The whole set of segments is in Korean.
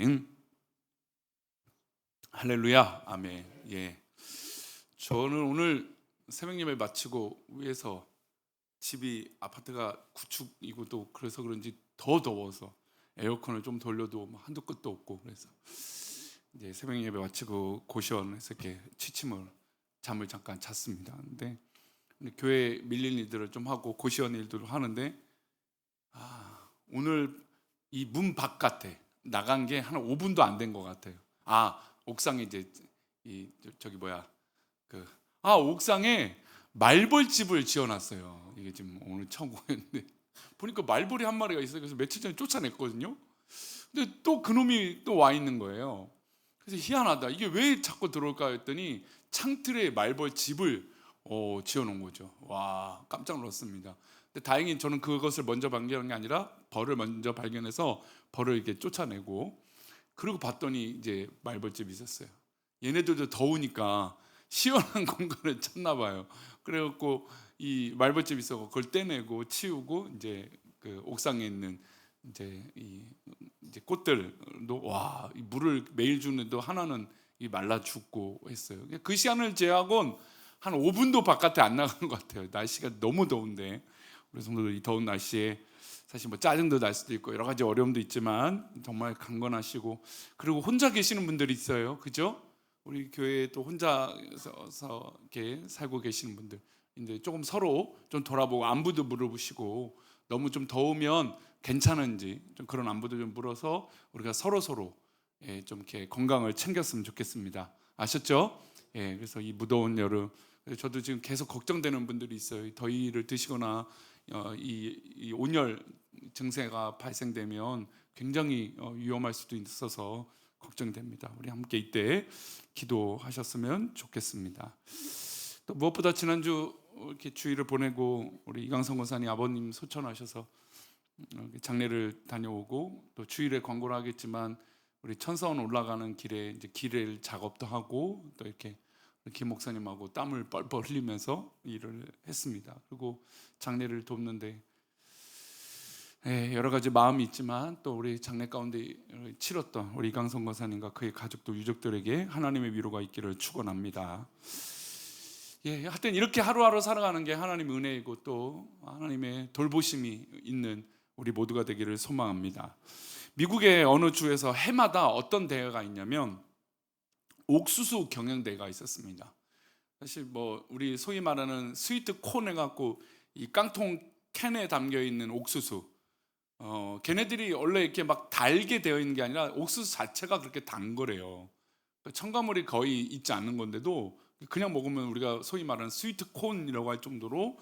아멘. 할렐루야. 아멘. 예. 저는 오늘 새벽 예배 마치고 위에서 집이 아파트가 구축이고 또 그래서 그런지 더 더워서 에어컨을 좀 돌려도 한도 끝도 없고 그래서 이제 새벽 예배 마치고 고시원에서 이렇게 취침을 잠을 잠깐 잤습니다. 근데 교회 밀린 일들을 좀 하고 고시원 일들을 하는데 오늘 이 문 바깥에 나간 게 한 5분도 안 된 것 같아요. 옥상에 이제 저기 뭐야 옥상에 말벌집을 지어놨어요. 이게 지금 오늘 처음 보였는데 보니까 말벌이 한 마리가 있어요. 그래서 며칠 전에 쫓아냈거든요. 근데 또 그놈이 또 와 있는 거예요. 그래서 희한하다. 이게 왜 자꾸 들어올까 했더니 창틀에 말벌집을 지어놓은 거죠. 와, 깜짝 놀랐습니다. 근데 다행히 저는 그것을 먼저 발견한 게 아니라 벌을 먼저 발견해서 벌을 이렇게 쫓아내고 그리고 봤더니 이제 말벌집이 있었어요. 얘네들도 더우니까 시원한 공간을 찾나 봐요. 그래갖고 이 말벌집이 있어서 그걸 떼내고 치우고 이제 그 옥상에 있는 이제 꽃들도 이 물을 매일 주는데도 하나는 말라 죽고 했어요. 그 시간을 제하고는 한 5분도 바깥에 안 나가는 것 같아요. 날씨가 너무 더운데 우리 성도들 이 더운 날씨에 사실 뭐 짜증도 날 수도 있고 여러 가지 어려움도 있지만 정말 강건하시고 그리고 혼자 계시는 분들이 있어요. 그죠? 우리 교회에 또 혼자서 이렇게 살고 계시는 분들 이제 조금 서로 좀 돌아보고 안부도 물어보시고 너무 좀 더우면 괜찮은지 좀 그런 안부도 좀 물어서 우리가 서로 좀 이렇게 건강을 챙겼으면 좋겠습니다. 아셨죠? 그래서 이 무더운 여름 저도 지금 계속 걱정되는 분들이 있어요. 더위를 드시거나 이 온열 증세가 발생되면 굉장히 위험할 수도 있어서 걱정됩니다. 우리 함께 이때 기도하셨으면 좋겠습니다. 또 무엇보다 지난주 이렇게 주일을 보내고 우리 이강성 권사님 아버님 소천하셔서 장례를 다녀오고 또 주일에 광고를 하겠지만 우리 천사원 올라가는 길에 이제 길을 작업도 하고 또 이렇게 김 목사님하고 땀을 뻘뻘 흘리면서 일을 했습니다. 그리고 장례를 돕는데 여러 가지 마음이 있지만 또 우리 장례 가운데 치렀던 우리 이강성 권사님과 그의 가족들 유족들에게 하나님의 위로가 있기를 축원합니다. 하여튼 이렇게 하루하루 살아가는 게 하나님의 은혜이고 또 하나님의 돌보심이 있는 우리 모두가 되기를 소망합니다. 미국의 어느 주에서 해마다 어떤 대회가 있냐면 옥수수 경연대회가 있었습니다. 사실 뭐 우리 소위 말하는 스위트 콘 해갖고 이 깡통 캔에 담겨 있는 옥수수, 걔네들이 원래 이렇게 막 달게 되어 있는 게 아니라 옥수수 자체가 그렇게 단 거래요. 첨가물이 거의 있지 않는 건데도 그냥 먹으면 우리가 소위 말하는 스위트 콘이라고 할 정도로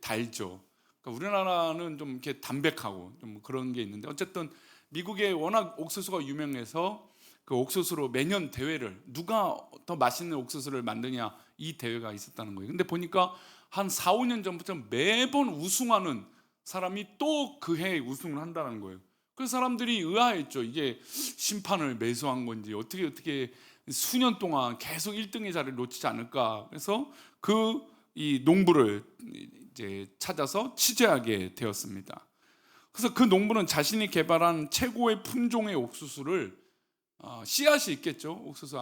달죠. 그러니까 우리나라는 좀 이렇게 담백하고 좀 그런 게 있는데 어쨌든 미국에 워낙 옥수수가 유명해서 그 옥수수로 매년 대회를 누가 더 맛있는 옥수수를 만드냐 이 대회가 있었다는 거예요. 근데 보니까 한 4, 5년 전부터 매번 우승하는 사람이 또 그 해에 우승을 한다는 거예요. 그래서 사람들이 의아했죠. 이게 심판을 매수한 건지 어떻게 수년 동안 계속 1등의 자리를 놓치지 않을까. 그래서 이 농부를 이제 찾아서 취재하게 되었습니다. 그래서 그 농부는 자신이 개발한 최고의 품종의 옥수수를 씨앗이 있겠죠. 옥수수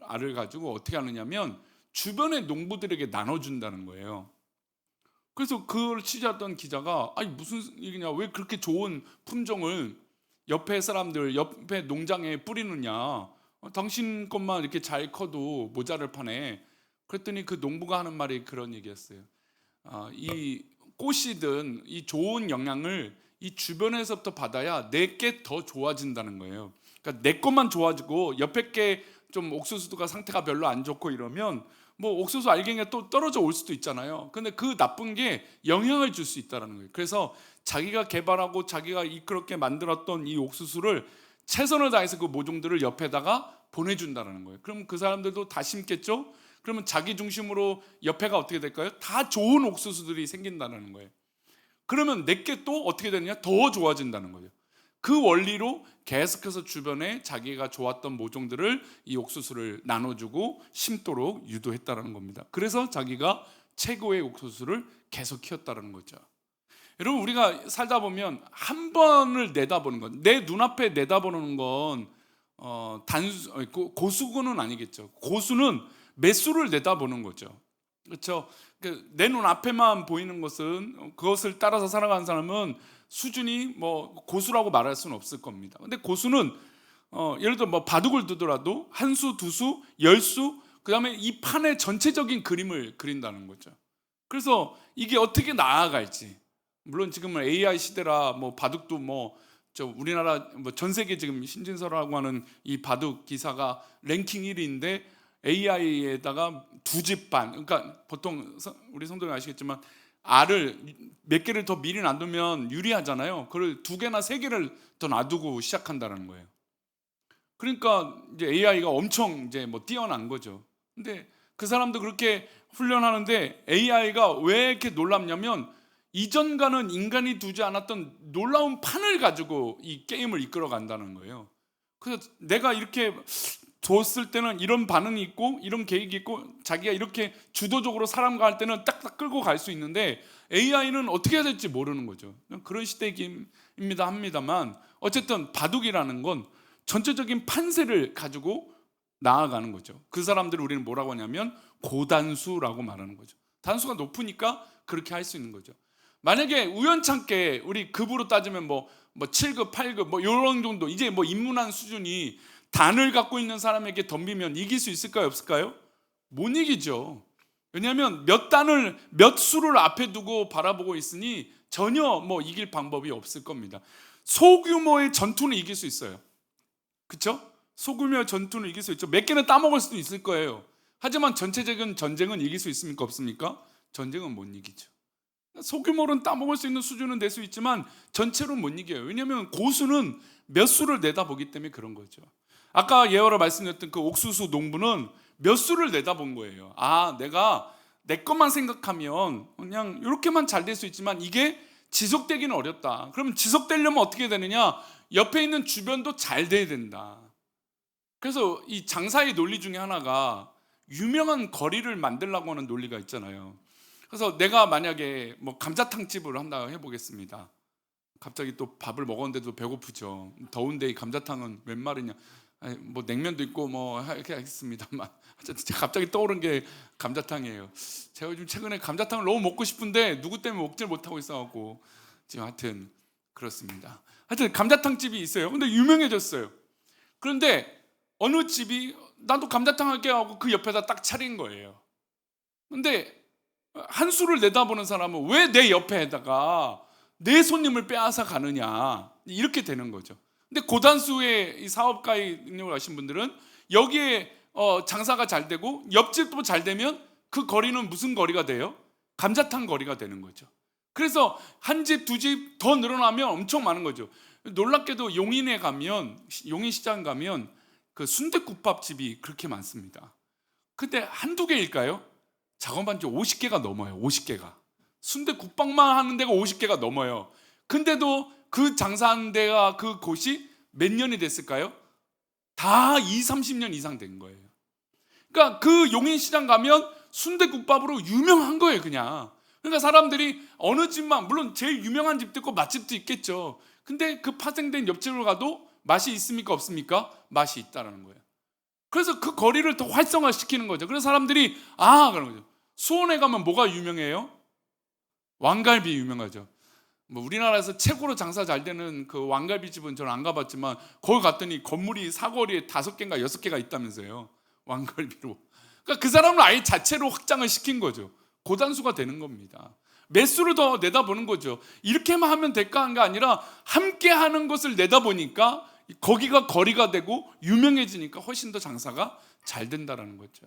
알을 가지고 어떻게 하느냐면 주변의 농부들에게 나눠준다는 거예요. 그래서 그걸 취재했던 기자가 무슨 얘기냐, 왜 그렇게 좋은 품종을 옆에 사람들, 옆에 농장에 뿌리느냐, 당신 것만 이렇게 잘 커도 모자를 파네. 그랬더니 그 농부가 하는 말이 그런 얘기였어요. 이 꽃이든 이 좋은 영향을 이 주변에서부터 받아야 내게 더 좋아진다는 거예요. 그러니까 내 것만 좋아지고 옆에 게 좀 옥수수가 상태가 별로 안 좋고 이러면 뭐 옥수수 알갱이가 또 떨어져 올 수도 있잖아요. 근데 그 나쁜 게 영향을 줄 수 있다는 거예요. 그래서 자기가 개발하고 자기가 이끌게 만들었던 이 옥수수를 최선을 다해서 그 모종들을 옆에다가 보내준다는 거예요. 그럼 그 사람들도 다 심겠죠? 그러면 자기 중심으로 옆에가 어떻게 될까요? 다 좋은 옥수수들이 생긴다는 거예요. 그러면 내게 또 어떻게 되느냐? 더 좋아진다는 거예요. 그 원리로 계속해서 주변에 자기가 좋았던 모종들을 이 옥수수를 나눠주고 심도록 유도했다는 겁니다. 그래서 자기가 최고의 옥수수를 계속 키웠다는 거죠. 여러분, 우리가 살다 보면 한 번을 내다보는 건, 내 눈앞에 내다보는 건 고수군은 아니겠죠. 고수는 매수를 내다보는 거죠. 그렇죠. 내 눈 앞에만 보이는 것은 그것을 따라서 살아가는 사람은 수준이 뭐 고수라고 말할 수는 없을 겁니다. 근데 고수는 예를 들어 뭐 바둑을 두더라도 한 수, 두 수, 열 수, 그다음에 이 판의 전체적인 그림을 그린다는 거죠. 그래서 이게 어떻게 나아갈지, 물론 지금은 AI 시대라 뭐 바둑도 뭐 우리나라 뭐 전 세계 지금 신진서라고 하는 이 바둑 기사가 랭킹 1위인데 AI에다가 두 집 반, 그러니까 보통 우리 성도님 아시겠지만 알을 몇 개를 더 미리 놔두면 유리하잖아요. 그걸 두 개나 세 개를 더 놔두고 시작한다는 거예요. 그러니까 이제 AI가 엄청 이제 뭐 뛰어난 거죠. 근데 그 사람도 그렇게 훈련하는데 AI가 왜 이렇게 놀랍냐면 이전과는 인간이 두지 않았던 놀라운 판을 가지고 이 게임을 이끌어 간다는 거예요. 그래서 내가 이렇게 뒀을 때는 이런 반응이 있고 이런 계획이 있고 자기가 이렇게 주도적으로 사람과 할 때는 딱딱 끌고 갈 수 있는데 AI는 어떻게 해야 될지 모르는 거죠. 그런 시대입니다 합니다만 어쨌든 바둑이라는 건 전체적인 판세를 가지고 나아가는 거죠. 그 사람들을 우리는 뭐라고 하냐면 고단수라고 말하는 거죠. 단수가 높으니까 그렇게 할 수 있는 거죠. 만약에 우연찮게 우리 급으로 따지면 뭐 7급, 8급 뭐 이런 정도 이제 뭐 입문한 수준이 단을 갖고 있는 사람에게 덤비면 이길 수 있을까요? 없을까요? 못 이기죠. 왜냐하면 몇 단을 몇 수를 앞에 두고 바라보고 있으니 전혀 뭐 이길 방법이 없을 겁니다. 소규모의 전투는 이길 수 있어요. 그렇죠? 소규모의 전투는 이길 수 있죠. 몇 개는 따먹을 수도 있을 거예요. 하지만 전체적인 전쟁은 이길 수 있습니까? 없습니까? 전쟁은 못 이기죠. 소규모는 따먹을 수 있는 수준은 될 수 있지만 전체로 못 이겨요. 왜냐하면 고수는 몇 수를 내다보기 때문에 그런 거죠. 아까 예화로 말씀드렸던 그 옥수수 농부는 몇 수를 내다본 거예요. 아, 내가 내 것만 생각하면 그냥 이렇게만 잘 될 수 있지만 이게 지속되기는 어렵다. 그러면 지속되려면 어떻게 되느냐? 옆에 있는 주변도 잘 돼야 된다. 그래서 이 장사의 논리 중에 하나가 유명한 거리를 만들려고 하는 논리가 있잖아요. 그래서 내가 만약에 뭐 감자탕 집을 한다 해보겠습니다. 갑자기 또 밥을 먹었는데도 배고프죠. 더운데 이 감자탕은 웬 말이냐? 아니, 뭐 냉면도 있고 뭐 이렇게 하겠습니다만 갑자기 떠오른 게 감자탕이에요. 제가 요즘 최근에 감자탕을 너무 먹고 싶은데 누구 때문에 먹질 못하고 있어갖고 지금 하여튼 그렇습니다. 하여튼 감자탕 집이 있어요. 근데 유명해졌어요. 그런데 어느 집이 나도 감자탕 할게 하고 그 옆에다 딱 차린 거예요. 근데 한 수를 내다보는 사람은 왜 내 옆에다가 내 손님을 빼앗아 가느냐 이렇게 되는 거죠. 근데 고단수의 이 사업가에 있는 걸 아신 분들은 여기에 장사가 잘 되고 옆집도 잘 되면 그 거리는 무슨 거리가 돼요? 감자탕 거리가 되는 거죠. 그래서 한 집, 두 집 더 늘어나면 엄청 많은 거죠. 놀랍게도 용인에 가면, 용인시장 가면 그 순댓국밥집이 그렇게 많습니다. 근데 한두 개일까요? 작업한 지 50개가 넘어요. 50개가. 순댓국밥만 하는 데가 50개가 넘어요. 근데도 그 장사하는 데가 그 곳이 몇 년이 됐을까요? 다 30년 이상 된 거예요. 그러니까 그 용인시장 가면 순댓국밥으로 유명한 거예요, 그냥. 그러니까 사람들이 어느 집만, 물론 제일 유명한 집도 있고 맛집도 있겠죠. 근데 그 파생된 옆집으로 가도 맛이 있습니까? 없습니까? 맛이 있다라는 거예요. 그래서 그 거리를 더 활성화시키는 거죠. 그래서 사람들이 그런 거죠. 수원에 가면 뭐가 유명해요? 왕갈비 유명하죠. 뭐 우리나라에서 최고로 장사 잘 되는 그 왕갈비집은 저는 안 가봤지만 거기 갔더니 건물이 사거리에 5개인가 6개가 있다면서요. 왕갈비로. 그러니까 그 사람을 아예 자체로 확장을 시킨 거죠. 고단수가 되는 겁니다. 매수를 더 내다보는 거죠. 이렇게만 하면 될까 한 게 아니라 함께 하는 것을 내다보니까 거기가 거리가 되고 유명해지니까 훨씬 더 장사가 잘 된다는 거죠.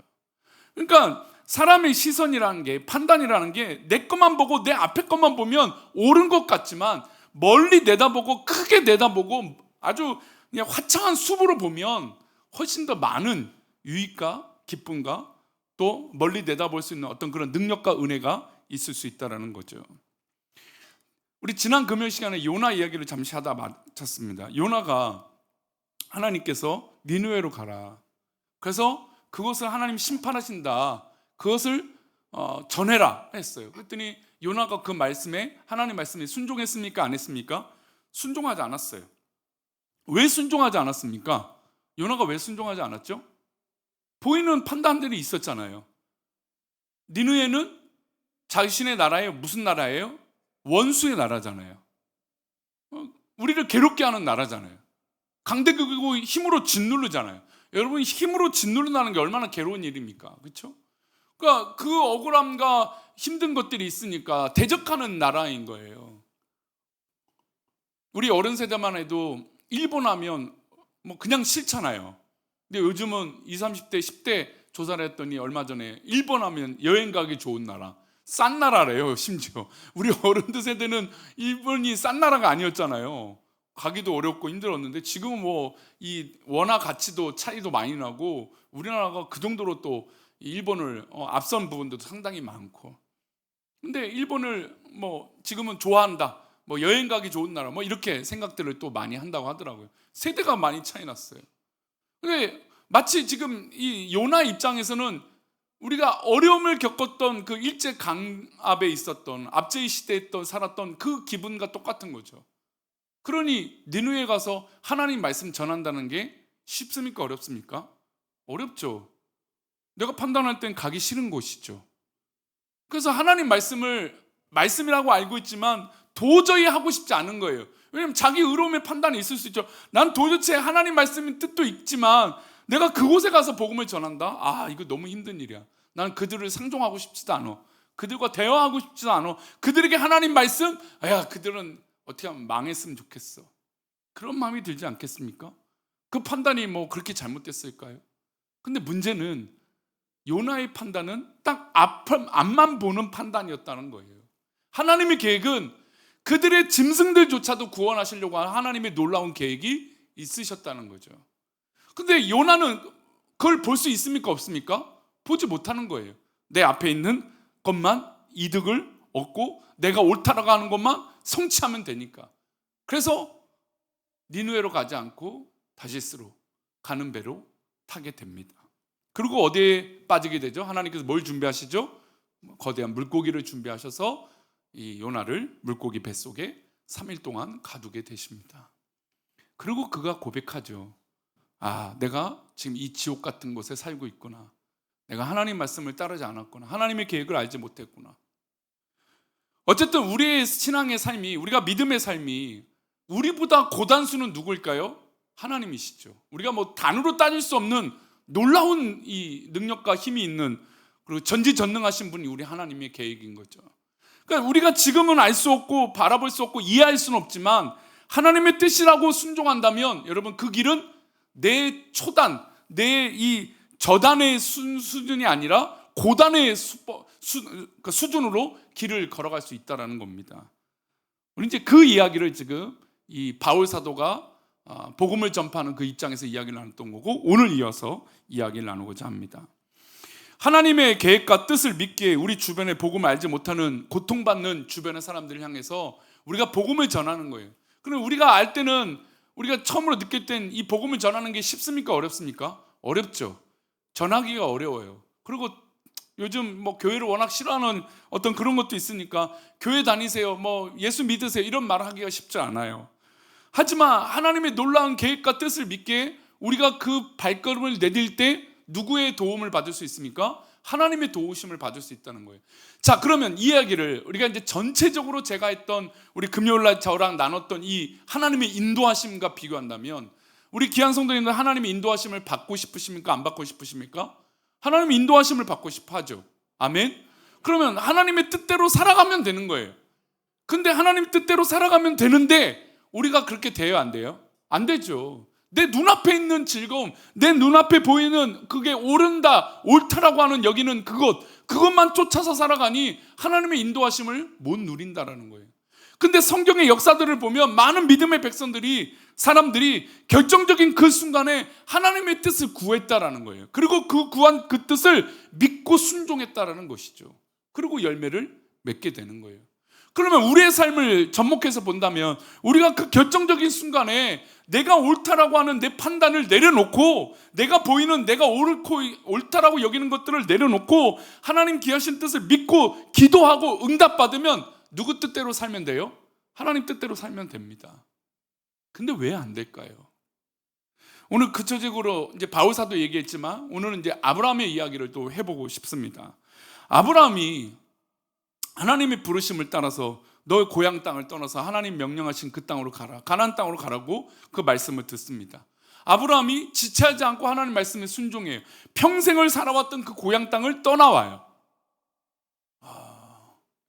그러니까 사람의 시선이라는 게, 판단이라는 게 내 것만 보고 내 앞에 것만 보면 옳은 것 같지만 멀리 내다보고 크게 내다보고 아주 그냥 화창한 숲으로 보면 훨씬 더 많은 유익과 기쁨과 또 멀리 내다볼 수 있는 어떤 그런 능력과 은혜가 있을 수 있다는 거죠. 우리 지난 금요일 시간에 요나 이야기를 잠시 하다 마쳤습니다. 요나가 하나님께서 니느웨로 가라. 그래서 그것을 하나님 심판하신다. 그것을 전해라 했어요. 그랬더니 요나가 그 말씀에, 하나님 말씀에 순종했습니까? 안 했습니까? 순종하지 않았어요. 왜 순종하지 않았습니까? 요나가 왜 순종하지 않았죠? 보이는 판단들이 있었잖아요. 니느웨는 자신의 나라예요? 무슨 나라예요? 원수의 나라잖아요. 우리를 괴롭게 하는 나라잖아요. 강대국이고 힘으로 짓누르잖아요. 여러분, 힘으로 짓누른다는 게 얼마나 괴로운 일입니까? 그렇죠? 그러니까 그 억울함과 힘든 것들이 있으니까 대적하는 나라인 거예요. 우리 어른 세대만 해도 일본 하면 뭐 그냥 싫잖아요. 근데 요즘은 20, 30대, 10대 조사를 했더니 얼마 전에 일본 하면 여행 가기 좋은 나라, 싼 나라래요. 심지어 우리 어른들 세대는 일본이 싼 나라가 아니었잖아요. 가기도 어렵고 힘들었는데 지금은 뭐 이 원화 가치도 차이도 많이 나고 우리나라가 그 정도로 또 일본을 앞선 부분도 상당히 많고, 근데 일본을 뭐 지금은 좋아한다, 뭐 여행 가기 좋은 나라, 뭐 이렇게 생각들을 또 많이 한다고 하더라고요. 세대가 많이 차이 났어요. 근데 마치 지금 이 요나 입장에서는 우리가 어려움을 겪었던 그 일제 강압에 있었던 압제의 시대에 살았던 그 기분과 똑같은 거죠. 그러니 니느웨에 가서 하나님 말씀 전한다는 게 쉽습니까? 어렵습니까? 어렵죠. 내가 판단할 땐 가기 싫은 곳이죠. 그래서 하나님 말씀을 말씀이라고 알고 있지만 도저히 하고 싶지 않은 거예요. 왜냐하면 자기 의로움의 판단이 있을 수 있죠. 난 도대체 하나님 말씀의 뜻도 있지만 내가 그곳에 가서 복음을 전한다? 아, 이거 너무 힘든 일이야. 난 그들을 상종하고 싶지도 않아. 그들과 대화하고 싶지도 않아. 그들에게 하나님 말씀? 야, 그들은 어떻게 하면 망했으면 좋겠어. 그런 마음이 들지 않겠습니까? 그 판단이 뭐 그렇게 잘못됐을까요? 근데 문제는 요나의 판단은 딱 앞만 보는 판단이었다는 거예요. 하나님의 계획은 그들의 짐승들조차도 구원하시려고 하는 하나님의 놀라운 계획이 있으셨다는 거죠. 근데 요나는 그걸 볼 수 있습니까? 없습니까? 보지 못하는 거예요. 내 앞에 있는 것만 이득을 얻고 내가 옳다라고 하는 것만 성취하면 되니까. 그래서 니느웨로 가지 않고 다시스로 가는 배로 타게 됩니다. 그리고 어디에 빠지게 되죠? 하나님께서 뭘 준비하시죠? 거대한 물고기를 준비하셔서 이 요나를 물고기 뱃속에 3일 동안 가두게 되십니다. 그리고 그가 고백하죠. 아, 내가 지금 이 지옥 같은 곳에 살고 있구나. 내가 하나님 말씀을 따르지 않았구나. 하나님의 계획을 알지 못했구나. 어쨌든 우리의 신앙의 삶이, 우리가 믿음의 삶이 우리보다 고단수는 누구일까요? 하나님이시죠. 우리가 뭐 단으로 따질 수 없는 놀라운 이 능력과 힘이 있는, 그리고 전지전능하신 분이 우리 하나님의 계획인 거죠. 그러니까 우리가 지금은 알 수 없고 바라볼 수 없고 이해할 수는 없지만 하나님의 뜻이라고 순종한다면 여러분, 그 길은 내 초단, 내 이 저단의 수준이 아니라 고단의 수준으로 길을 걸어갈 수 있다는 겁니다. 우리 이제 그 이야기를 지금 이 바울 사도가 복음을 전파하는 그 입장에서 이야기를 나눴던 거고, 오늘 이어서 이야기를 나누고자 합니다. 하나님의 계획과 뜻을 믿기에 우리 주변에 복음을 알지 못하는 고통받는 주변의 사람들을 향해서 우리가 복음을 전하는 거예요. 그럼 우리가 알 때는, 우리가 처음으로 느낄 땐 이 복음을 전하는 게 쉽습니까? 어렵습니까? 어렵죠. 전하기가 어려워요. 그리고 요즘 뭐 교회를 워낙 싫어하는 어떤 그런 것도 있으니까 교회 다니세요, 뭐 예수 믿으세요, 이런 말을 하기가 쉽지 않아요. 하지만 하나님의 놀라운 계획과 뜻을 믿기에 우리가 그 발걸음을 내딜 때 누구의 도움을 받을 수 있습니까? 하나님의 도우심을 받을 수 있다는 거예요. 자, 그러면 이 이야기를 우리가 이제 전체적으로 제가 했던, 우리 금요일날 저랑 나눴던 이 하나님의 인도하심과 비교한다면, 우리 귀한 성도님들 하나님의 인도하심을 받고 싶으십니까? 안 받고 싶으십니까? 하나님의 인도하심을 받고 싶어 하죠. 아멘. 그러면 하나님의 뜻대로 살아가면 되는 거예요. 근데 하나님 뜻대로 살아가면 되는데 우리가 그렇게 돼요, 안 돼요? 안 되죠. 내 눈앞에 있는 즐거움, 내 눈앞에 보이는 그게 옳은다, 옳다라고 하는 여기는 그것만 쫓아서 살아가니 하나님의 인도하심을 못 누린다라는 거예요. 근데 성경의 역사들을 보면 많은 믿음의 사람들이 결정적인 그 순간에 하나님의 뜻을 구했다라는 거예요. 그리고 그 구한 그 뜻을 믿고 순종했다라는 것이죠. 그리고 열매를 맺게 되는 거예요. 그러면 우리의 삶을 접목해서 본다면 우리가 그 결정적인 순간에 내가 옳다라고 하는 내 판단을 내려놓고, 내가 보이는 내가 옳다라고 여기는 것들을 내려놓고 하나님 기하신 뜻을 믿고 기도하고 응답받으면 누구 뜻대로 살면 돼요? 하나님 뜻대로 살면 됩니다. 근데 왜 안 될까요? 오늘 구체적으로 이제 바울사도 얘기했지만 오늘은 이제 아브라함의 이야기를 또 해보고 싶습니다. 아브라함이 하나님의 부르심을 따라서 너의 고향 땅을 떠나서 하나님 명령하신 그 땅으로 가라, 가나안 땅으로 가라고 그 말씀을 듣습니다. 아브라함이 지체하지 않고 하나님 말씀에 순종해요. 평생을 살아왔던 그 고향 땅을 떠나와요.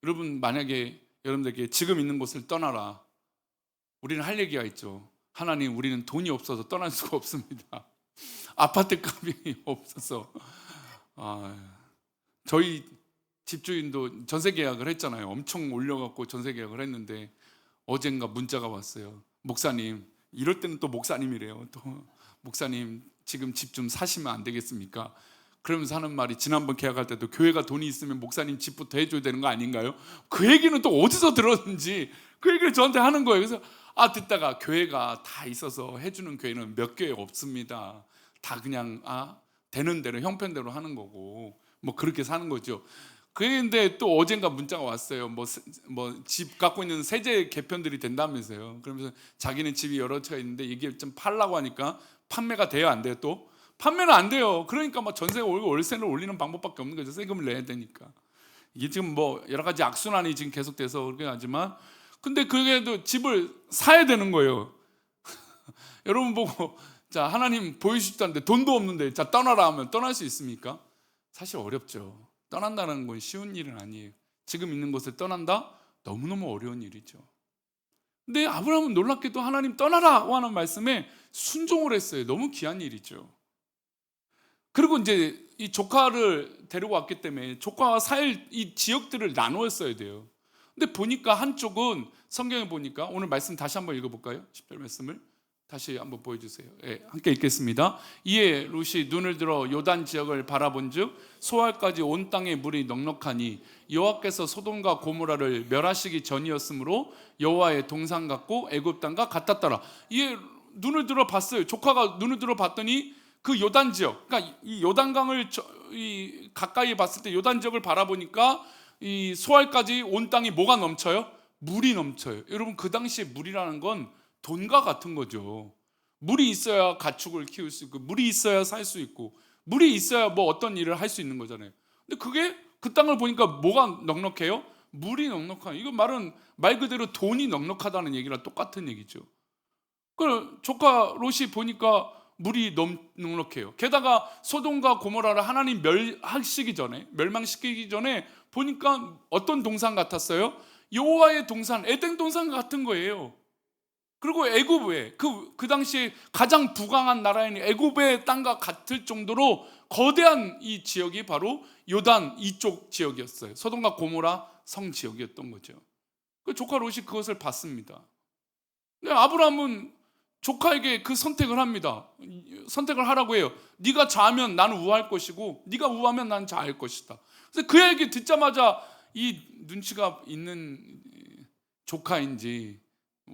여러분, 만약에 여러분들에게 지금 있는 곳을 떠나라, 우리는 할 얘기가 있죠. 하나님, 우리는 돈이 없어서 떠날 수가 없습니다. 아파트 값이 없어서. 저희 집주인도 전세 계약을 했잖아요. 엄청 올려갖고 전세 계약을 했는데 어젠가 문자가 왔어요. 목사님, 이럴 때는 또 목사님이래요. 또 목사님, 지금 집 좀 사시면 안 되겠습니까? 그러면서 하는 말이, 지난번 계약할 때도 교회가 돈이 있으면 목사님 집부터 해줘야 되는 거 아닌가요? 그 얘기는 또 어디서 들었는지 그 얘기를 저한테 하는 거예요. 그래서 듣다가 교회가 다 있어서 해주는 교회는 몇 교회 없습니다. 다 그냥 되는 대로 형편대로 하는 거고 뭐 그렇게 사는 거죠. 그런데 또 어젠가 문자가 왔어요. 뭐 집 갖고 있는 세제 개편들이 된다면서요. 그러면서 자기는 집이 여러 채가 있는데 이게 좀 팔라고 하니까 판매가 돼요, 안 돼요? 또 판매는 안 돼요. 그러니까 막 전세 월세를 올리는 방법밖에 없는 거죠. 세금을 내야 되니까. 이게 지금 뭐 여러 가지 악순환이 지금 계속돼서 그렇게 하지만, 근데 그래도 집을 사야 되는 거예요. 여러분 보고, 자, 하나님 보여주지도 않는데 돈도 없는데 자, 떠나라 하면 떠날 수 있습니까? 사실 어렵죠. 떠난다는 건 쉬운 일은 아니에요. 지금 있는 곳을 떠난다? 너무너무 어려운 일이죠. 근데 아브라함은 놀랍게도 하나님 떠나라고 하는 말씀에 순종을 했어요. 너무 귀한 일이죠. 그리고 이제 이 조카를 데리고 왔기 때문에 조카와 살 이 지역들을 나누었어야 돼요. 근데 보니까 한쪽은, 성경에 보니까, 오늘 말씀 다시 한번 읽어볼까요? 10절 말씀을 다시 한번 보여주세요. 함께 읽겠습니다. 이에 롯이 눈을 들어 요단 지역을 바라본즉 소알까지 온 땅에 물이 넉넉하니 여호와께서 소돔과 고모라를 멸하시기 전이었으므로 여호와의 동산 같고 애굽 땅과 같았더라. 이에 눈을 들어 봤어요. 조카가 눈을 들어 봤더니 그 요단 지역, 그러니까 이 요단강을 가까이 봤을 때 요단 지역을 바라보니까 이 소알까지 온 땅이 뭐가 넘쳐요? 물이 넘쳐요. 여러분, 그 당시에 물이라는 건 돈과 같은 거죠. 물이 있어야 가축을 키울 수 있고, 물이 있어야 살 수 있고, 물이 있어야 뭐 어떤 일을 할 수 있는 거잖아요. 근데 그게 그 땅을 보니까 뭐가 넉넉해요? 물이 넉넉한. 이거 말 그대로 돈이 넉넉하다는 얘기랑 똑같은 얘기죠. 그 조카 롯이 보니까 물이 넉넉해요. 게다가 소돔과 고모라를 하나님 멸망시키기 전에 보니까 어떤 동산 같았어요? 여호와의 동산, 에덴 동산 같은 거예요. 그리고 애굽에 그 당시에 가장 부강한 나라인 애굽의 땅과 같을 정도로 거대한 이 지역이 바로 요단 이쪽 지역이었어요. 소돔과 고모라 성 지역이었던 거죠. 그 조카 롯이 그것을 봤습니다. 근데 아브라함은 조카에게 그 선택을 합니다. 선택을 하라고 해요. 네가 좌하면 나는 우할 것이고 네가 우하면 나는 좌할 것이다. 그래서 그 얘기 듣자마자 이 눈치가 있는 조카인지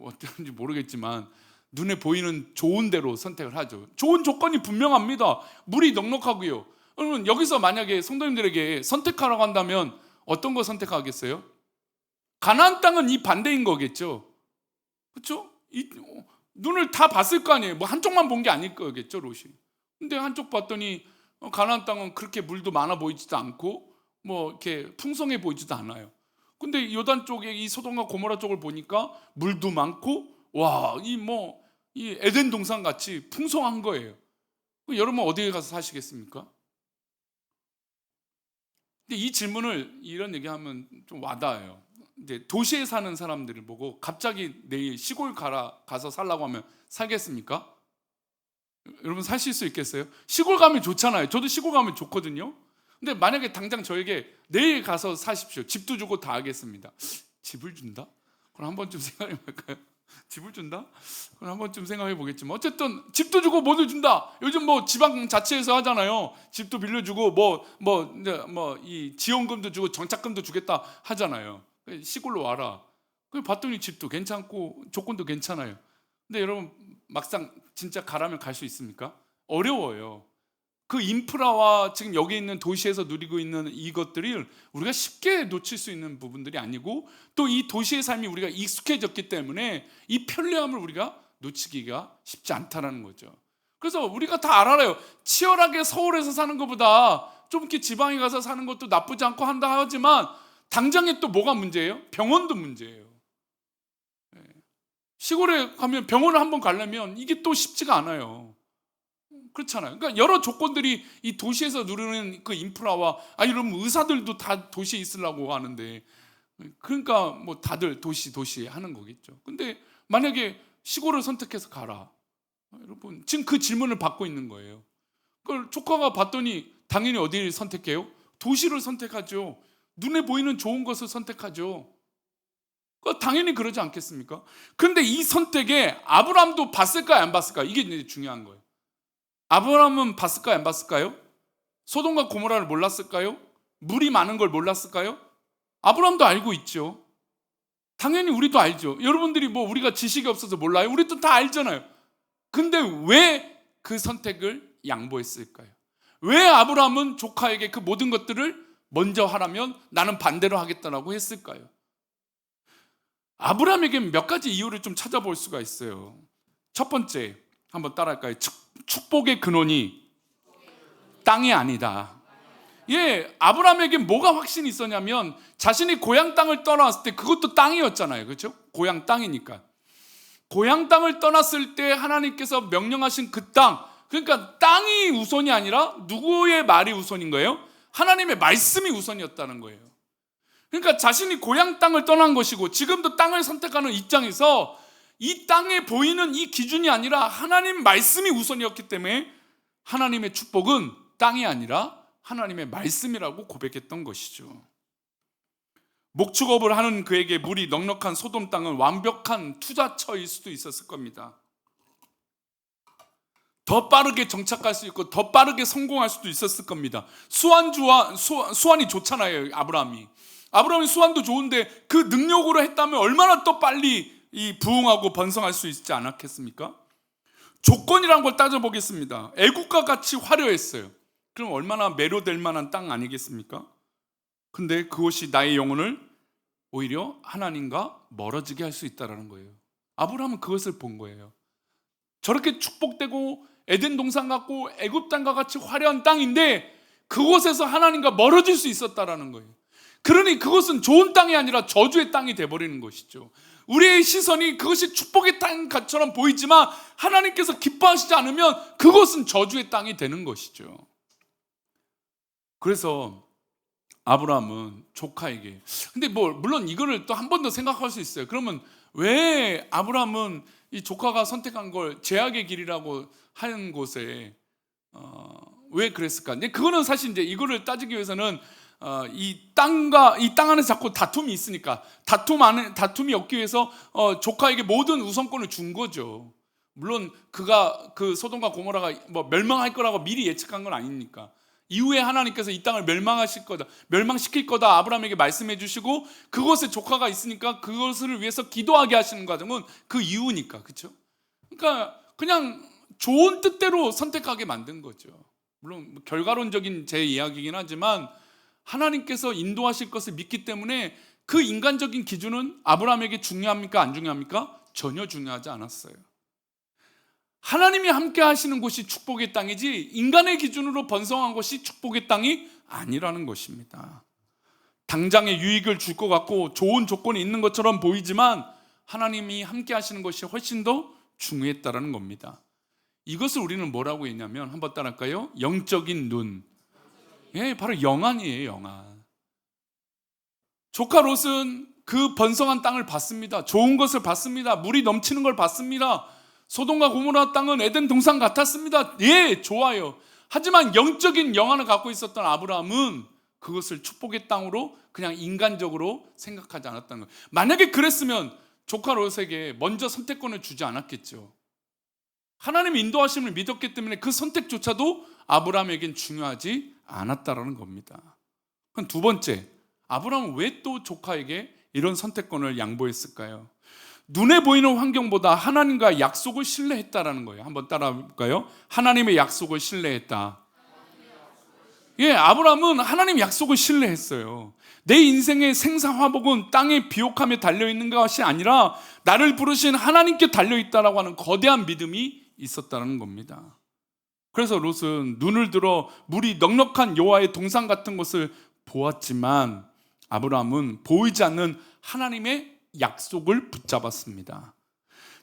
어떤지 모르겠지만 눈에 보이는 좋은 대로 선택을 하죠. 좋은 조건이 분명합니다. 물이 넉넉하고요. 여러분, 여기서 만약에 성도님들에게 선택하라고 한다면 어떤 거 선택하겠어요? 가나안 땅은 이 반대인 거겠죠. 그렇죠? 눈을 다 봤을 거 아니에요. 뭐 한쪽만 본 게 아닐 거겠죠, 롯이. 근데 한쪽 봤더니 가나안 땅은 그렇게 물도 많아 보이지도 않고 뭐 이렇게 풍성해 보이지도 않아요. 근데 요단 쪽에 이 소돔과 고모라 쪽을 보니까 물도 많고, 와, 이 에덴 동산 같이 풍성한 거예요. 여러분 어디에 가서 사시겠습니까? 근데 이 질문을, 이런 얘기하면 좀 와닿아요. 이제 도시에 사는 사람들을 보고 갑자기 내일 시골 가서 살라고 하면 살겠습니까? 여러분, 사실 수 있겠어요? 시골 가면 좋잖아요. 저도 시골 가면 좋거든요. 근데 만약에 당장 저에게 내일 가서 사십시오, 집도 주고 다 하겠습니다. 집을 준다? 그럼 한 번쯤 생각해 볼까요? 집을 준다? 그럼 한 번쯤 생각해 보겠지만, 어쨌든 집도 주고 뭐도 준다. 요즘 뭐 지방자치에서 하잖아요. 집도 빌려주고 이 지원금도 주고 정착금도 주겠다 하잖아요. 시골로 와라. 봤더니 집도 괜찮고 조건도 괜찮아요. 근데 여러분, 막상 진짜 가라면 갈 수 있습니까? 어려워요. 그 인프라와 지금 여기 있는 도시에서 누리고 있는 이것들이 우리가 쉽게 놓칠 수 있는 부분들이 아니고, 또 이 도시의 삶이 우리가 익숙해졌기 때문에 이 편리함을 우리가 놓치기가 쉽지 않다는 거죠. 그래서 우리가 다 알아요. 치열하게 서울에서 사는 것보다 좀 이렇게 지방에 가서 사는 것도 나쁘지 않고 한다 하지만 당장에 또 뭐가 문제예요? 병원도 문제예요. 시골에 가면 병원을 한번 가려면 이게 또 쉽지가 않아요. 그렇잖아요. 그러니까 여러 조건들이 이 도시에서 누리는 그 인프라와 이런 의사들도 다 도시에 있으려고 하는데, 그러니까 뭐 다들 도시 하는 거겠죠. 근데 만약에 시골을 선택해서 가라, 여러분 지금 그 질문을 받고 있는 거예요. 그걸 조카가 봤더니 당연히 어디를 선택해요? 도시를 선택하죠. 눈에 보이는 좋은 것을 선택하죠. 당연히 그러지 않겠습니까? 그런데 이 선택에 아브라함도 봤을까요, 안 봤을까요? 이게 이제 중요한 거예요. 아브라함은 봤을까요, 안 봤을까요? 소돔과 고모라를 몰랐을까요? 물이 많은 걸 몰랐을까요? 아브라함도 알고 있죠. 당연히 우리도 알죠. 여러분들이 뭐 우리가 지식이 없어서 몰라요? 우리도 다 알잖아요. 근데 왜 그 선택을 양보했을까요? 왜 아브라함은 조카에게 그 모든 것들을 먼저 하라면 나는 반대로 하겠다라고 했을까요? 아브라함에게 몇 가지 이유를 좀 찾아볼 수가 있어요. 첫 번째, 한번 따라할까요? 축복의 근원이 땅이 아니다. 아브라함에게 뭐가 확신이 있었냐면 자신이 고향 땅을 떠났을 때 그것도 땅이었잖아요. 그렇죠? 고향 땅이니까. 고향 땅을 떠났을 때 하나님께서 명령하신 그 땅, 그러니까 땅이 우선이 아니라 누구의 말이 우선인 거예요? 하나님의 말씀이 우선이었다는 거예요. 그러니까 자신이 고향 땅을 떠난 것이고 지금도 땅을 선택하는 입장에서 이 땅에 보이는 이 기준이 아니라 하나님 말씀이 우선이었기 때문에 하나님의 축복은 땅이 아니라 하나님의 말씀이라고 고백했던 것이죠. 목축업을 하는 그에게 물이 넉넉한 소돔 땅은 완벽한 투자처일 수도 있었을 겁니다. 더 빠르게 정착할 수 있고 더 빠르게 성공할 수도 있었을 겁니다. 수완이 좋잖아요. 아브라함이 수완도 좋은데 그 능력으로 했다면 얼마나 더 빨리 부흥하고 번성할 수 있지 않았겠습니까? 조건이란 걸 따져보겠습니다. 애국과 같이 화려했어요. 그럼 얼마나 매료될 만한 땅 아니겠습니까? 근데 그것이 나의 영혼을 오히려 하나님과 멀어지게 할 수 있다는 거예요. 아브라함은 그것을 본 거예요. 저렇게 축복되고 에덴 동산 같고 애굽 땅과 같이 화려한 땅인데 그곳에서 하나님과 멀어질 수 있었다는 거예요. 그러니 그것은 좋은 땅이 아니라 저주의 땅이 돼버리는 것이죠. 우리의 시선이 그것이 축복의 땅처럼 보이지만 하나님께서 기뻐하시지 않으면 그것은 저주의 땅이 되는 것이죠. 그래서 아브라함은 조카에게, 근데 물론 이거를 또 한 번 더 생각할 수 있어요. 그러면 왜 아브라함은 이 조카가 선택한 걸 제약의 길이라고 하는 곳에 왜 그랬을까? 근데 그거는 사실 이제 이거를 따지기 위해서는 이 땅 안에서 자꾸 다툼이 있으니까 다툼이 없기 위해서 조카에게 모든 우선권을 준 거죠. 물론 그가 그 소돔과 고모라가 멸망할 거라고 미리 예측한 건 아니니까. 이후에 하나님께서 이 땅을 멸망시킬 거다 아브라함에게 말씀해 주시고 그곳에 조카가 있으니까 그것을 위해서 기도하게 하시는 과정은 그 이유니까. 그렇죠? 그러니까 그냥 좋은 뜻대로 선택하게 만든 거죠. 물론 결과론적인 제 이야기이긴 하지만 하나님께서 인도하실 것을 믿기 때문에 그 인간적인 기준은 아브라함에게 중요합니까? 안 중요합니까? 전혀 중요하지 않았어요. 하나님이 함께 하시는 곳이 축복의 땅이지 인간의 기준으로 번성한 것이 축복의 땅이 아니라는 것입니다. 당장의 유익을 줄 것 같고 좋은 조건이 있는 것처럼 보이지만 하나님이 함께 하시는 것이 훨씬 더 중요했다는 겁니다. 이것을 우리는 뭐라고 했냐면 한번 따라할까요? 영적인 눈. 바로 영안이에요. 영안. 조카 롯은 그 번성한 땅을 봤습니다. 좋은 것을 봤습니다. 물이 넘치는 걸 봤습니다. 소돔과 고모라 땅은 에덴 동산 같았습니다. 좋아요. 하지만 영적인 영안을 갖고 있었던 아브라함은 그것을 축복의 땅으로 그냥 인간적으로 생각하지 않았다는 거예요. 만약에 그랬으면 조카 롯에게 먼저 선택권을 주지 않았겠죠. 하나님의 인도하심을 믿었기 때문에 그 선택조차도 아브라함에겐 중요하지 않았다라는 겁니다. 그럼 두 번째, 아브라함은 왜 또 조카에게 이런 선택권을 양보했을까요? 눈에 보이는 환경보다 하나님과 약속을 신뢰했다라는 거예요. 한번 따라볼까요? 하나님의 약속을 신뢰했다. 아브라함은 하나님 약속을 신뢰했어요. 내 인생의 생사화복은 땅의 비옥함에 달려있는 것이 아니라 나를 부르신 하나님께 달려있다라고 하는 거대한 믿음이 있었다는 겁니다. 그래서 롯은 눈을 들어 물이 넉넉한 여호와의 동산 같은 것을 보았지만 아브라함은 보이지 않는 하나님의 약속을 붙잡았습니다.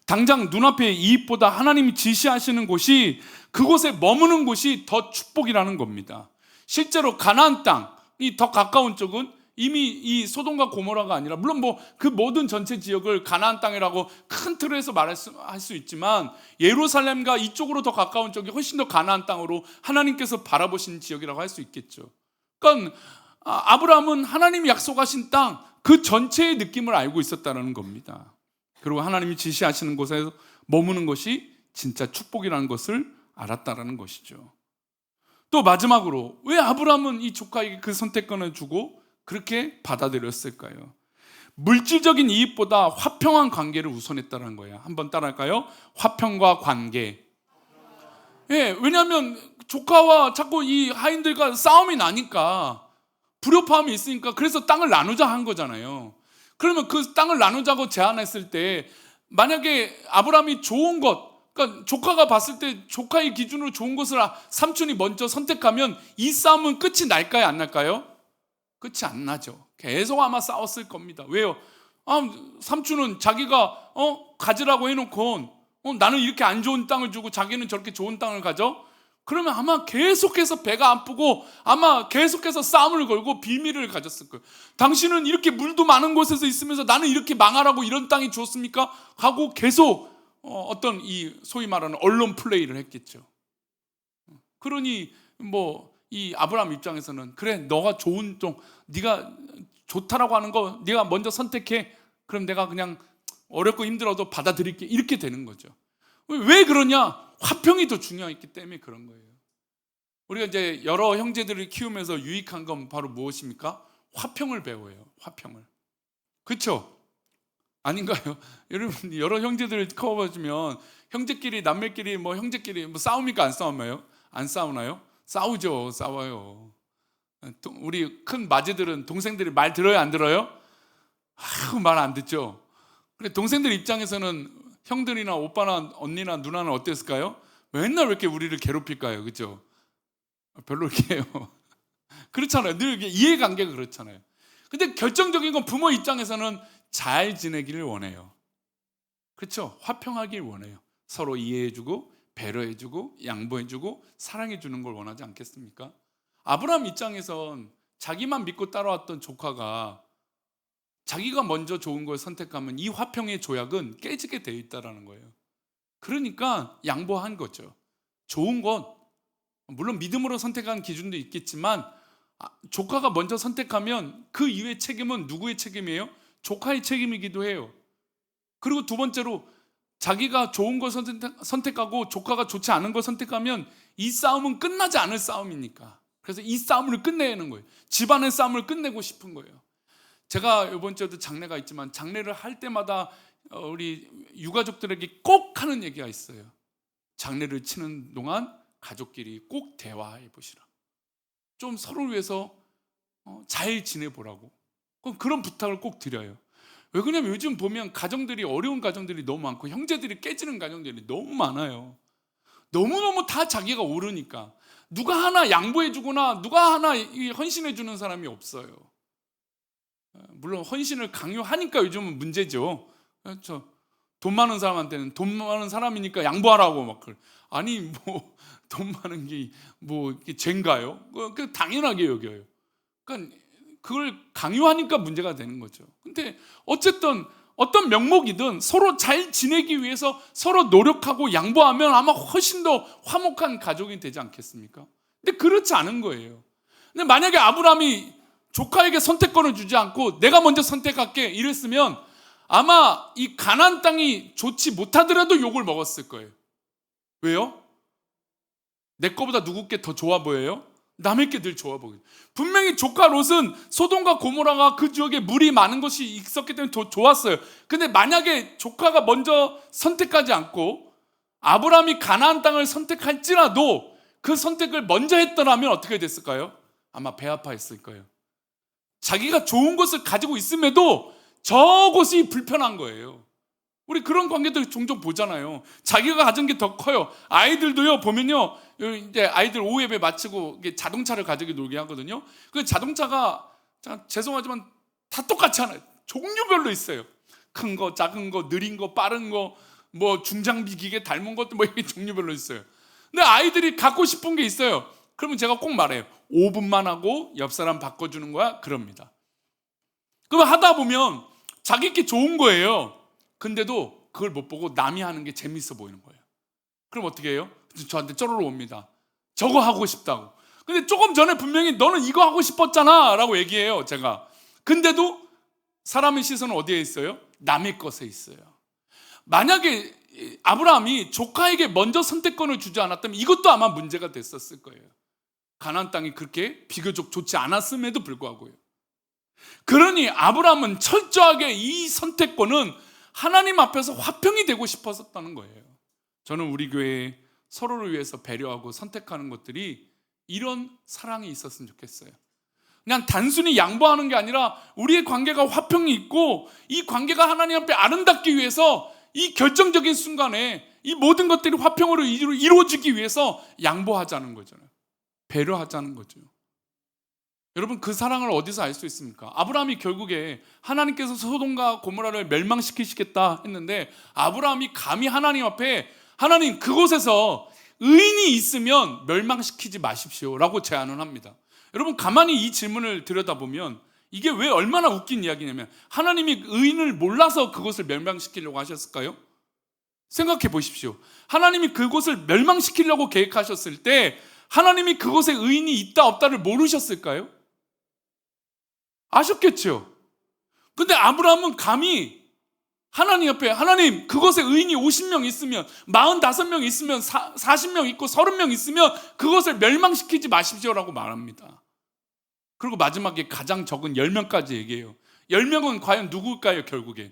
당장 눈앞의 이익보다 하나님이 지시하시는 곳이, 그곳에 머무는 곳이 더 축복이라는 겁니다. 실제로 가나안 땅이 더 가까운 쪽은 이미 이 소돔과 고모라가 아니라, 물론 뭐 그 모든 전체 지역을 가나안 땅이라고 큰 틀에서 말할 수 있지만 예루살렘과 이쪽으로 더 가까운 쪽이 훨씬 더 가나안 땅으로 하나님께서 바라보신 지역이라고 할 수 있겠죠. 그러니까 아브라함은 하나님이 약속하신 땅 그 전체의 느낌을 알고 있었다는 겁니다. 그리고 하나님이 지시하시는 곳에 머무는 것이 진짜 축복이라는 것을 알았다는 것이죠. 또 마지막으로 왜 아브라함은 이 조카에게 그 선택권을 주고 그렇게 받아들였을까요? 물질적인 이익보다 화평한 관계를 우선했다는 거예요. 한번 따라할까요? 화평과 관계. 예, 왜냐하면 조카와 자꾸 이 하인들과 싸움이 나니까, 불협화음이 있으니까, 그래서 땅을 나누자 한 거잖아요. 그러면 그 땅을 나누자고 제안했을 때 만약에 아브라함이 좋은 것, 그러니까 조카가 봤을 때 조카의 기준으로 좋은 것을 삼촌이 먼저 선택하면 이 싸움은 끝이 날까요, 안 날까요? 끝이 안 나죠. 계속 아마 싸웠을 겁니다. 왜요? 삼촌은 자기가 가지라고 해놓고 나는 이렇게 안 좋은 땅을 주고 자기는 저렇게 좋은 땅을 가져? 그러면 아마 계속해서 배가 아프고 아마 계속해서 싸움을 걸고 비밀을 가졌을 거예요. 당신은 이렇게 물도 많은 곳에서 있으면서 나는 이렇게 망하라고 이런 땅이 줬습니까? 하고 계속 어떤 이 소위 말하는 언론 플레이를 했겠죠. 그러니 뭐 이 아브라함 입장에서는 그래, 너가 좋은 쪽, 네가 좋다라고 하는 거 네가 먼저 선택해. 그럼 내가 그냥 어렵고 힘들어도 받아들일게. 이렇게 되는 거죠. 왜 그러냐? 화평이 더 중요했기 때문에 그런 거예요. 우리가 이제 여러 형제들을 키우면서 유익한 건 바로 무엇입니까? 화평을 배워요. 화평을. 그렇죠? 아닌가요? 여러분, 여러 형제들을 커버주면 형제끼리, 남매끼리, 뭐 형제끼리 뭐 싸웁니까? 안 싸움나요? 안 싸우나요? 싸우죠. 싸워요. 우리 큰 마제들은 동생들이 말 들어요, 안 들어요? 말 안 듣죠. 근데 동생들 입장에서는 형들이나 오빠나 언니나 누나는 어땠을까요? 맨날 왜 이렇게 우리를 괴롭힐까요? 그렇죠? 별로 이렇게 해요. 그렇잖아요. 늘 이해관계가 그렇잖아요. 근데 결정적인 건 부모 입장에서는 잘 지내기를 원해요. 그렇죠? 화평하길 원해요. 서로 이해해주고 배려해주고 양보해주고 사랑해주는 걸 원하지 않겠습니까? 아브라함 입장에선 자기만 믿고 따라왔던 조카가 자기가 먼저 좋은 걸 선택하면 이 화평의 조약은 깨지게 되어 있다는 거예요. 그러니까 양보한 거죠. 좋은 것, 물론 믿음으로 선택한 기준도 있겠지만 조카가 먼저 선택하면 그 이후의 책임은 누구의 책임이에요? 조카의 책임이기도 해요. 그리고 두 번째로 자기가 좋은 걸 선택하고 조카가 좋지 않은 걸 선택하면 이 싸움은 끝나지 않을 싸움이니까, 그래서 이 싸움을 끝내는 거예요. 집안의 싸움을 끝내고 싶은 거예요. 제가 이번 주에도 장례가 있지만 장례를 할 때마다 우리 유가족들에게 꼭 하는 얘기가 있어요. 장례를 치는 동안 가족끼리 꼭 대화해 보시라. 좀 서로를 위해서 잘 지내보라고. 그런 부탁을 꼭 드려요. 왜 그러냐면 요즘 보면 가정들이, 어려운 가정들이 너무 많고 형제들이 깨지는 가정들이 너무 많아요. 너무너무 다 자기가 옳으니까 누가 하나 양보해 주거나 누가 하나 헌신해 주는 사람이 없어요. 물론 헌신을 강요하니까 요즘은 문제죠. 그렇죠? 돈 많은 사람한테는 돈 많은 사람이니까 양보하라고 막 그래. 아니 뭐 돈 많은 게 뭐 죄인가요? 그 당연하게 여겨요. 그러니까 그걸 강요하니까 문제가 되는 거죠. 근데 어쨌든 어떤 명목이든 서로 잘 지내기 위해서 서로 노력하고 양보하면 아마 훨씬 더 화목한 가족이 되지 않겠습니까? 근데 그렇지 않은 거예요. 근데 만약에 아브라함이 조카에게 선택권을 주지 않고 내가 먼저 선택할게 이랬으면 아마 이 가나안 땅이 좋지 못하더라도 욕을 먹었을 거예요. 왜요? 내 거보다 누구 게 더 좋아 보여요? 남의 게 늘 좋아 보여요. 분명히 조카 롯은 소돔과 고모라가 그 지역에 물이 많은 것이 있었기 때문에 더 좋았어요. 근데 만약에 조카가 먼저 선택하지 않고 아브라함이 가나안 땅을 선택할지라도 그 선택을 먼저 했더라면 어떻게 됐을까요? 아마 배 아파했을 거예요. 자기가 좋은 것을 가지고 있음에도 저것이 불편한 거예요. 우리 그런 관계도 종종 보잖아요. 자기가 가진 게 더 커요. 아이들도요, 보면요, 이제 아이들 오후 예배 마치고 자동차를 가지고 놀게 하거든요. 그 자동차가 죄송하지만 다 똑같지 않아요. 종류별로 있어요. 큰 거, 작은 거, 느린 거, 빠른 거, 뭐 중장비 기계 닮은 것도 뭐 이게 종류별로 있어요. 근데 아이들이 갖고 싶은 게 있어요. 그러면 제가 꼭 말해요. 5분만 하고 옆 사람 바꿔주는 거야? 그럽니다. 그럼 하다 보면 자기께 좋은 거예요. 근데도 그걸 못 보고 남이 하는 게 재밌어 보이는 거예요. 그럼 어떻게 해요? 저한테 쪼르르 옵니다. 저거 하고 싶다고. 근데 조금 전에 분명히 너는 이거 하고 싶었잖아 라고 얘기해요, 제가. 근데도 사람의 시선은 어디에 있어요? 남의 것에 있어요. 만약에 아브라함이 조카에게 먼저 선택권을 주지 않았다면 이것도 아마 문제가 됐었을 거예요. 가나안 땅이 그렇게 비교적 좋지 않았음에도 불구하고요. 그러니 아브라함은 철저하게 이 선택권은 하나님 앞에서 화평이 되고 싶었었다는 거예요. 저는 우리 교회에 서로를 위해서 배려하고 선택하는 것들이 이런 사랑이 있었으면 좋겠어요. 그냥 단순히 양보하는 게 아니라 우리의 관계가 화평이 있고 이 관계가 하나님 앞에 아름답기 위해서 이 결정적인 순간에 이 모든 것들이 화평으로 이루어지기 위해서 양보하자는 거잖아요. 배려하자는 거죠. 여러분, 그 사랑을 어디서 알 수 있습니까? 아브라함이 결국에 하나님께서 소돔과 고모라를 멸망시키시겠다 했는데 아브라함이 감히 하나님 앞에 하나님 그곳에서 의인이 있으면 멸망시키지 마십시오 라고 제안을 합니다. 여러분, 가만히 이 질문을 들여다보면 이게 왜 얼마나 웃긴 이야기냐면 하나님이 의인을 몰라서 그것을 멸망시키려고 하셨을까요? 생각해 보십시오. 하나님이 그곳을 멸망시키려고 계획하셨을 때 하나님이 그곳에 의인이 있다 없다를 모르셨을까요? 아셨겠죠? 근데 아브라함은 감히 하나님 옆에 하나님 그것에 의인이 50명 있으면 45명 있으면 40명 있고 30명 있으면 그것을 멸망시키지 마십시오라고 말합니다. 그리고 마지막에 가장 적은 10명까지 얘기해요. 10명은 과연 누굴까요? 결국에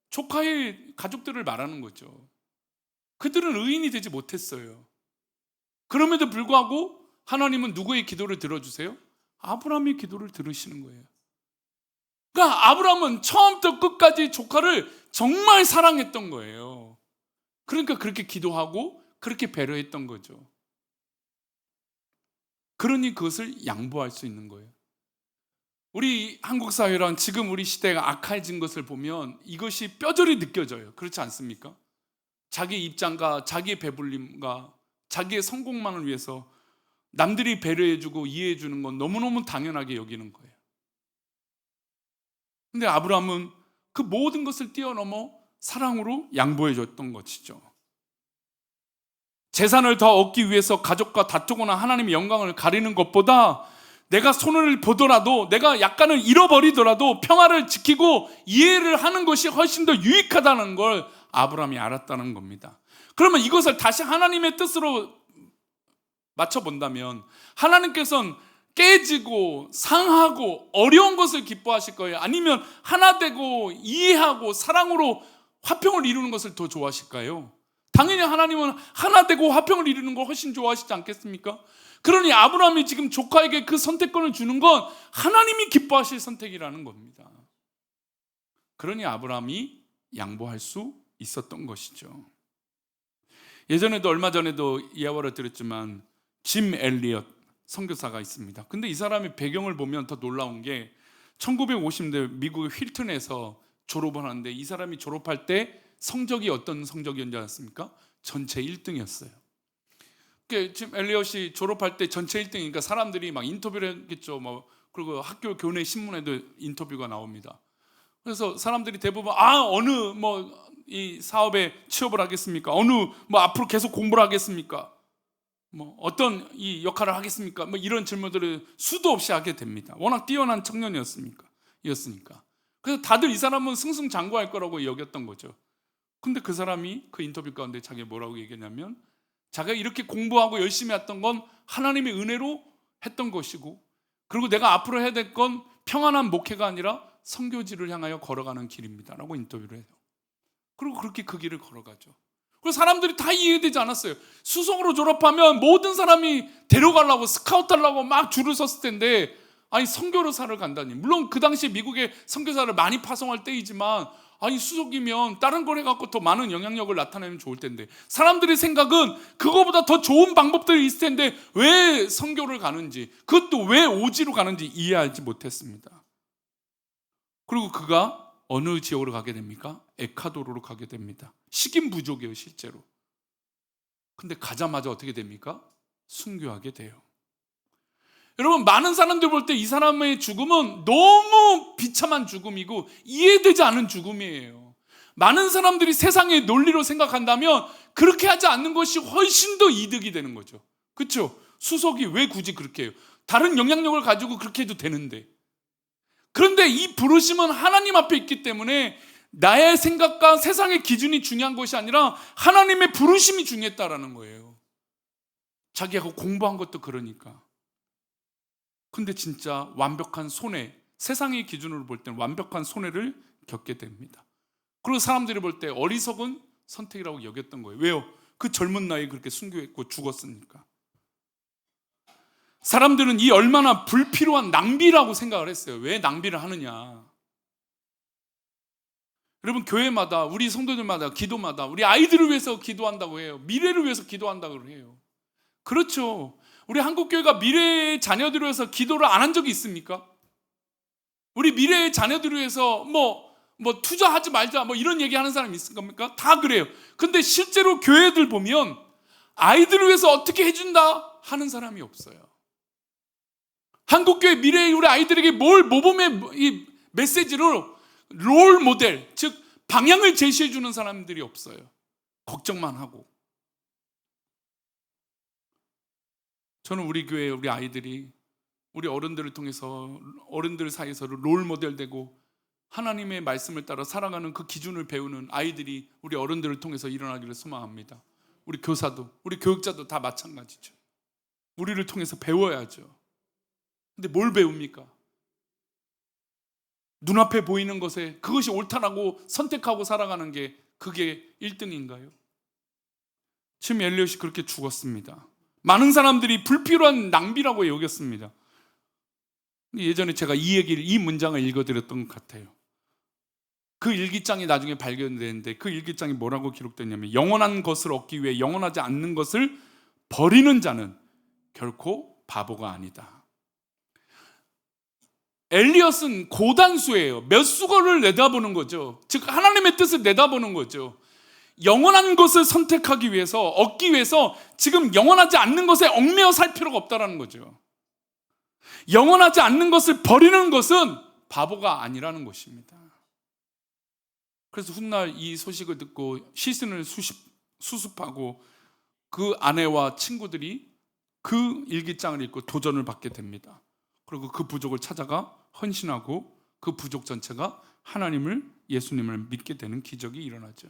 조카의 가족들을 말하는 거죠. 그들은 의인이 되지 못했어요. 그럼에도 불구하고 하나님은 누구의 기도를 들어주세요? 아브라함의 기도를 들으시는 거예요. 그러니까 아브라함은 처음부터 끝까지 조카를 정말 사랑했던 거예요. 그러니까 그렇게 기도하고 그렇게 배려했던 거죠. 그러니 그것을 양보할 수 있는 거예요. 우리 한국 사회랑 지금 우리 시대가 악해진 것을 보면 이것이 뼈저리 느껴져요. 그렇지 않습니까? 자기 입장과 자기의 배불림과 자기의 성공만을 위해서 남들이 배려해주고 이해해주는 건 너무너무 당연하게 여기는 거예요. 근데 아브라함은 그 모든 것을 뛰어넘어 사랑으로 양보해줬던 것이죠. 재산을 더 얻기 위해서 가족과 다투거나 하나님의 영광을 가리는 것보다 내가 손을 보더라도 내가 약간은 잃어버리더라도 평화를 지키고 이해를 하는 것이 훨씬 더 유익하다는 걸 아브라함이 알았다는 겁니다. 그러면 이것을 다시 하나님의 뜻으로 맞춰본다면 하나님께서는 깨지고 상하고 어려운 것을 기뻐하실 거예요? 아니면 하나 되고 이해하고 사랑으로 화평을 이루는 것을 더 좋아하실까요? 당연히 하나님은 하나 되고 화평을 이루는 걸 훨씬 좋아하시지 않겠습니까? 그러니 아브라함이 지금 조카에게 그 선택권을 주는 건 하나님이 기뻐하실 선택이라는 겁니다. 그러니 아브라함이 양보할 수 있었던 것이죠. 예전에도 얼마 전에도 이야기를 드렸지만 짐 엘리엇 선교사가 있습니다. 근데 이 사람의 배경을 보면 더 놀라운 게 1950년대 미국 힐튼에서 졸업을 하는데 이 사람이 졸업할 때 성적이 어떤 성적이었는지 아십니까? 전체 1등이었어요. 짐 엘리엇이 졸업할 때 전체 1등이니까 사람들이 막 인터뷰를 했겠죠. 그리고 학교 교내 신문에도 인터뷰가 나옵니다. 그래서 사람들이 대부분 어느 이 사업에 취업을 하겠습니까? 어느 앞으로 계속 공부를 하겠습니까? 어떤 이 역할을 하겠습니까? 이런 질문들을 수도 없이 하게 됩니다. 워낙 뛰어난 청년이었으니까. 그래서 다들 이 사람은 승승장구할 거라고 여겼던 거죠. 근데 그 사람이 그 인터뷰 가운데 자기가 뭐라고 얘기했냐면 자기가 이렇게 공부하고 열심히 했던 건 하나님의 은혜로 했던 것이고 그리고 내가 앞으로 해야 될 건 평안한 목회가 아니라 선교지를 향하여 걸어가는 길입니다 라고 인터뷰를 해요. 그리고 그렇게 그 길을 걸어가죠. 그리고 사람들이 다 이해되지 않았어요. 수석으로 졸업하면 모든 사람이 데려가려고 스카우트하려고 막 줄을 섰을 텐데 아니 선교사를 간다니. 물론 그 당시 미국에 선교사를 많이 파송할 때이지만 아니 수속이면 다른 걸 해갖고 더 많은 영향력을 나타내면 좋을 텐데, 사람들의 생각은 그거보다 더 좋은 방법들이 있을 텐데 왜 선교를 가는지, 그것도 왜 오지로 가는지 이해하지 못했습니다. 그리고 그가 어느 지역으로 가게 됩니까? 에콰도르로 가게 됩니다. 식인 부족이에요 실제로. 근데 가자마자 어떻게 됩니까? 순교하게 돼요. 여러분, 많은 사람들 볼 때 이 사람의 죽음은 너무 비참한 죽음이고 이해되지 않은 죽음이에요. 많은 사람들이 세상의 논리로 생각한다면 그렇게 하지 않는 것이 훨씬 더 이득이 되는 거죠. 그렇죠? 수석이 왜 굳이 그렇게 해요? 다른 영향력을 가지고 그렇게 해도 되는데. 그런데 이 부르심은 하나님 앞에 있기 때문에 나의 생각과 세상의 기준이 중요한 것이 아니라 하나님의 부르심이 중요했다라는 거예요. 자기가 공부한 것도 그러니까. 근데 진짜 완벽한 손해, 세상의 기준으로 볼 때는 완벽한 손해를 겪게 됩니다. 그리고 사람들이 볼 때 어리석은 선택이라고 여겼던 거예요. 왜요? 그 젊은 나이에 그렇게 순교했고 죽었으니까. 사람들은 이 얼마나 불필요한 낭비라고 생각을 했어요. 왜 낭비를 하느냐? 여러분, 교회마다, 우리 성도들마다, 기도마다 우리 아이들을 위해서 기도한다고 해요. 미래를 위해서 기도한다고 해요. 그렇죠. 우리 한국교회가 미래의 자녀들을 위해서 기도를 안 한 적이 있습니까? 우리 미래의 자녀들을 위해서 뭐 투자하지 말자 이런 얘기하는 사람이 있을 겁니까? 다 그래요. 근데 실제로 교회들 보면 아이들을 위해서 어떻게 해준다 하는 사람이 없어요. 한국교회 미래의 우리 아이들에게 모범의 이 메시지로 롤 모델, 즉 방향을 제시해 주는 사람들이 없어요. 걱정만 하고. 저는 우리 교회 우리 아이들이 우리 어른들을 통해서 어른들 사이에서 롤 모델 되고 하나님의 말씀을 따라 살아가는 그 기준을 배우는 아이들이 우리 어른들을 통해서 일어나기를 소망합니다. 우리 교사도, 우리 교육자도 다 마찬가지죠. 우리를 통해서 배워야죠. 근데 뭘 배웁니까? 눈앞에 보이는 것에 그것이 옳다라고 선택하고 살아가는 게 그게 1등인가요? 지금 엘리엇이 그렇게 죽었습니다. 많은 사람들이 불필요한 낭비라고 여겼습니다. 예전에 제가 이 문장을 읽어드렸던 것 같아요. 그 일기장이 나중에 발견되는데 그 일기장이 뭐라고 기록됐냐면, 영원한 것을 얻기 위해 영원하지 않는 것을 버리는 자는 결코 바보가 아니다. 엘리엇은 고단수예요. 몇 수거를 내다보는 거죠. 즉 하나님의 뜻을 내다보는 거죠. 영원한 것을 선택하기 위해서, 얻기 위해서 지금 영원하지 않는 것에 얽매여 살 필요가 없다는 거죠. 영원하지 않는 것을 버리는 것은 바보가 아니라는 것입니다. 그래서 훗날 이 소식을 듣고 시신을 수습하고 그 아내와 친구들이 그 일기장을 읽고 도전을 받게 됩니다. 그리고 그 부족을 찾아가 헌신하고 그 부족 전체가 하나님을, 예수님을 믿게 되는 기적이 일어나죠.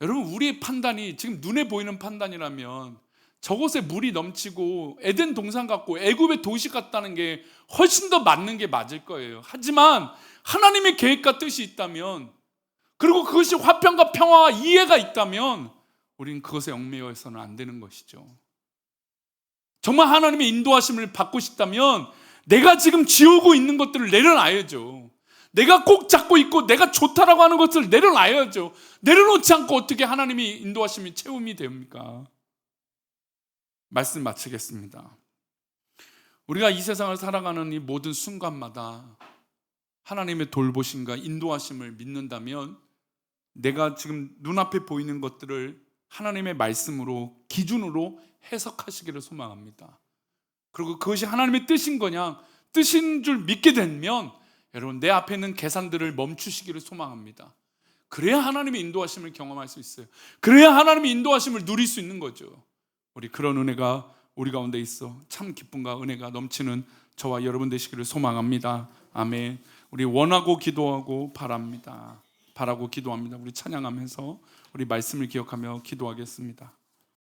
여러분, 우리의 판단이 지금 눈에 보이는 판단이라면 저곳에 물이 넘치고 에덴 동산 같고 애굽의 도시 같다는 게 훨씬 더 맞는 게 맞을 거예요. 하지만 하나님의 계획과 뜻이 있다면, 그리고 그것이 화평과 평화와 이해가 있다면 우리는 그것에 얽매여서는 안 되는 것이죠. 정말 하나님의 인도하심을 받고 싶다면 내가 지금 지우고 있는 것들을 내려놔야죠. 내가 꼭 잡고 있고 내가 좋다라고 하는 것을 내려놔야죠. 내려놓지 않고 어떻게 하나님이 인도하심이 채움이 됩니까? 말씀 마치겠습니다. 우리가 이 세상을 살아가는 이 모든 순간마다 하나님의 돌보심과 인도하심을 믿는다면 내가 지금 눈앞에 보이는 것들을 하나님의 말씀으로, 기준으로 해석하시기를 소망합니다. 그리고 그것이 하나님의 뜻인 거냐, 뜻인 줄 믿게 되면 여러분, 내 앞에 있는 계산들을 멈추시기를 소망합니다. 그래야 하나님의 인도하심을 경험할 수 있어요. 그래야 하나님의 인도하심을 누릴 수 있는 거죠. 우리 그런 은혜가 우리 가운데 있어 참 기쁨과 은혜가 넘치는 저와 여러분 되시기를 소망합니다. 아멘. 우리 원하고 기도하고 바랍니다. 바라고 기도합니다. 우리 찬양하면서 우리 말씀을 기억하며 기도하겠습니다.